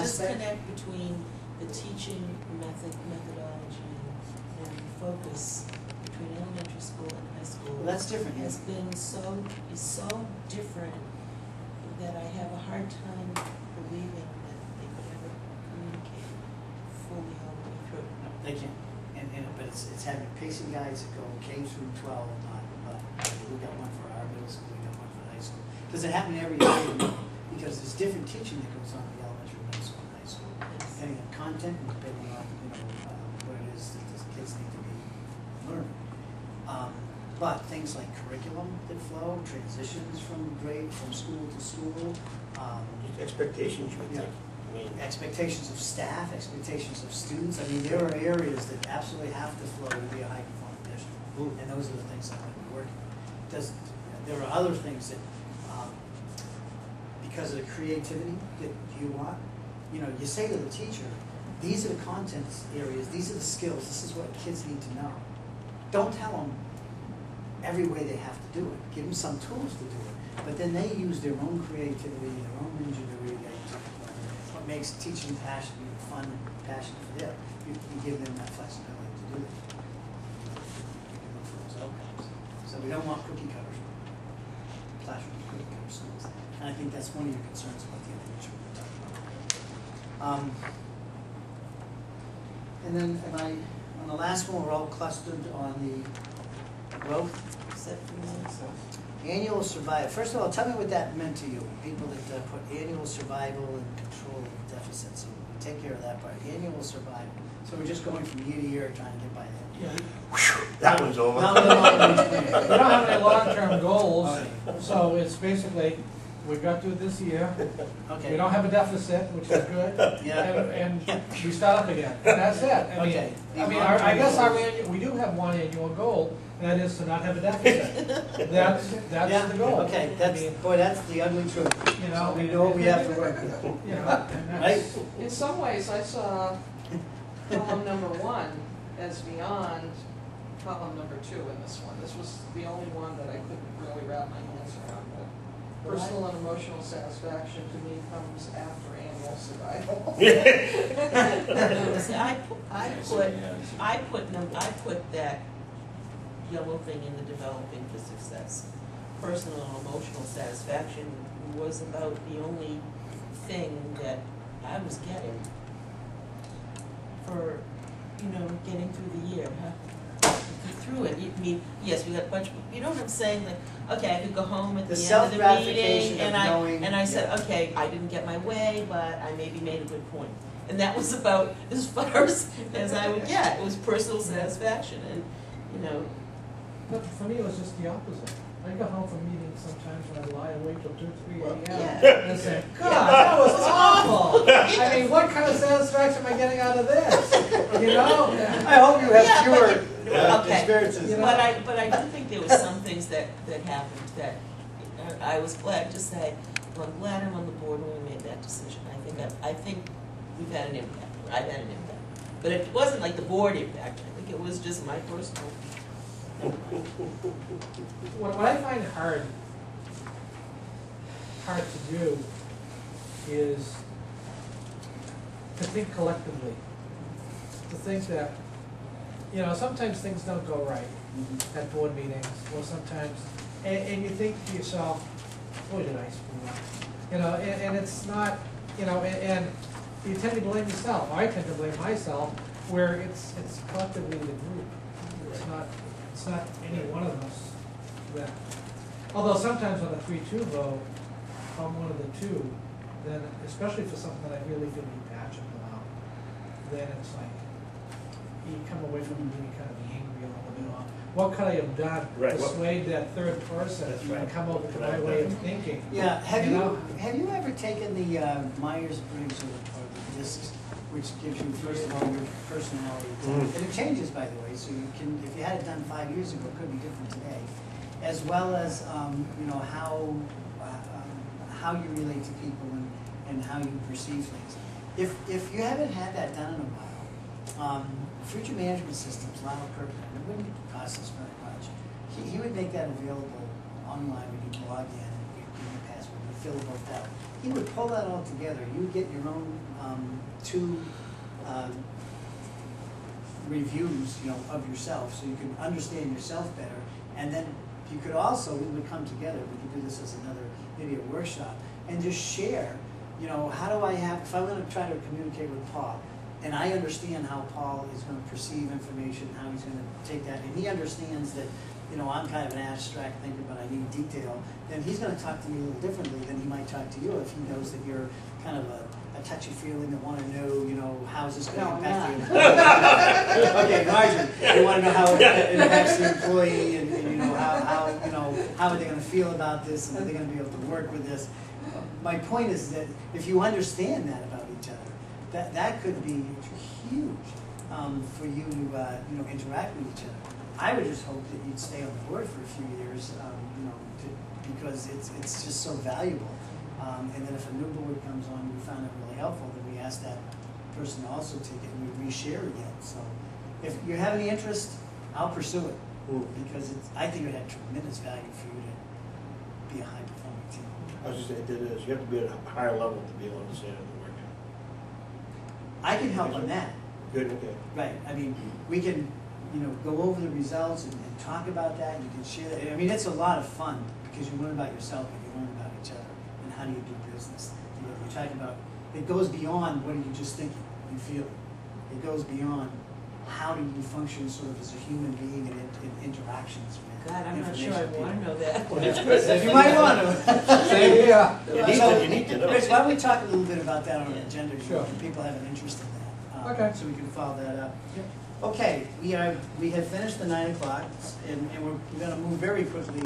aspect. disconnect between the teaching methodology and focus between elementary school and high school. Well, that's different. Has been is so different that I have a hard time believing that they could ever communicate fully all the way through. No, they can't. But it's having pacing guides that go K through 12, not we got one for our middle school, we got one for high school. Does it happen every year? Because there's different teaching that goes on in the elementary, middle school, and high school, depending on content and depending on what it is that the kids need to be learning. But things like curriculum that flow, transitions from school to school, Expectations, you would yeah. think. I mean, expectations of staff, expectations of students. I mean, there are areas that absolutely have to flow to be a high-performing district, and those are the things I'm going to be working on. There are other things that, because of the creativity that you want, you say to the teacher, these are the content areas, these are the skills, this is what kids need to know. Don't tell them every way they have to do it. Give them some tools to do it, but then they use their own creativity, their own ingenuity. What makes teaching passion, fun, passion for them. You give them that flexibility to do it. Look for those outcomes. So we don't want cookie cutters, classroom cookie cutter schools. And I think that's one of your concerns about the information we're talking about. And then on the last one, we're all clustered on the growth. Except for me, so. Annual survival. First of all, tell me what that meant to you. People that put annual survival and control of deficits. So we take care of that part. Annual survival. So we're just going from year to year trying to get by that. whew, that one's over. No, We don't have any long-term goals, Okay. so it's basically, we got through this year. Okay. We don't have a deficit, which is good. Yeah. And we start up again. That's it. Okay. I guess we do have one annual goal, and that is to not have a deficit. That's Yeah. the goal. Okay. I mean, That's the ugly truth. You know, we know what we have to work with. You know, and Right? that's, In some ways, I saw column number 1 as beyond column number 2 in this one. This was the only one that I couldn't really wrap my hands around. But personal and emotional satisfaction to me comes after annual survival. See, I put that yellow thing in the developing for success. Personal and emotional satisfaction was about the only thing that I was getting for, getting through the year, through it. I mean, yes, we got a bunch, but you know what I'm saying? Like, okay, I could go home at the end of the meeting, and I said, okay, I didn't get my way, but I maybe made a good point. And that was about as far as I would get. It was personal satisfaction, and but for me, it was just the opposite. I go home from meetings sometimes when I lie awake till 2, 3 a.m. Yeah. and say, God, that was awful. I mean, what kind of satisfaction am I getting out of this? I hope you have fewer experiences. But I do think there was some things that happened that I was glad to say, well, I'm glad I'm on the board when we made that decision. I think we've had an impact. I've had an impact. But it wasn't like the board impact. I think it was just my personal. What I find hard to do is to think collectively. To think that, sometimes things don't go right at board meetings, or sometimes, and you think to yourself, boy, did I screw up. And it's not, and you tend to blame yourself. I tend to blame myself, where it's collectively the group. It's not any one of us that, although sometimes on a 3-2 vote, if I'm one of the two, then especially for something that I really feel passionate about, then it's like, you come away from the meeting kind of angry a little bit on, what could I have done to persuade that third person and come over to my way of thinking? Yeah, have you ever taken the Myers-Briggs or the DISC, which gives you, first of all, your personality. And it changes, by the way, so you can, if you had it done 5 years ago, it could be different today. As well as, how you relate to people and how you perceive things. If you haven't had that done in a while, future management systems, Lyle Kirkman, it wouldn't cost us very much. He would make that available online when you log in and give you a password. feel about that. He would pull that all together. You would get your own two reviews, you know, of yourself, so you can understand yourself better. And then you could also, we would come together, we could do this as another, maybe a workshop, and just share, you know, how do I have, if I'm gonna try to communicate with Paul, and I understand how Paul is gonna perceive information, how he's gonna take that, and he understands that, you know, I'm kind of an abstract thinker, but I need detail, then he's gonna talk to me a little differently than he might talk to you if he knows that you're kind of a touchy-feeling that want to know, you know, how is this going to impact the employee? Okay, Marjorie, they want to know how it impacts the employee, and you know, how are they going to feel about this, and are they going to be able to work with this? My point is that if you understand that about each other, that could be huge for you to you know, interact with each other. I would just hope that you'd stay on the board for a few years, you know, because it's just so valuable. And then if a new board comes on, we found it really helpful, then we ask that person to also take it and we reshare again. So if you have any interest, I'll pursue it, because I think it had tremendous value for you to be a high-performing team. I was just saying, it is, you have to be at a higher level to be able to understand the work. I can help on that. Good, okay. Right, I mean, we can, you know, go over the results and talk about that, and you can share that. I mean, it's a lot of fun, because you learn about yourself and you learn about each other, and how do you do business. You know, you're talking about, it goes beyond what are you just thinking and feeling. It goes beyond how do you function sort of as a human being in interactions with God, I'm not sure I information want to know that. Well, that's good. You might want to. Same here. You need to know. Rich, why don't we talk a little bit about that on our agenda? Sure. If people have an interest in that. Okay. So we can follow that up. Okay, we have finished the 9 o'clock, and we're going to move very quickly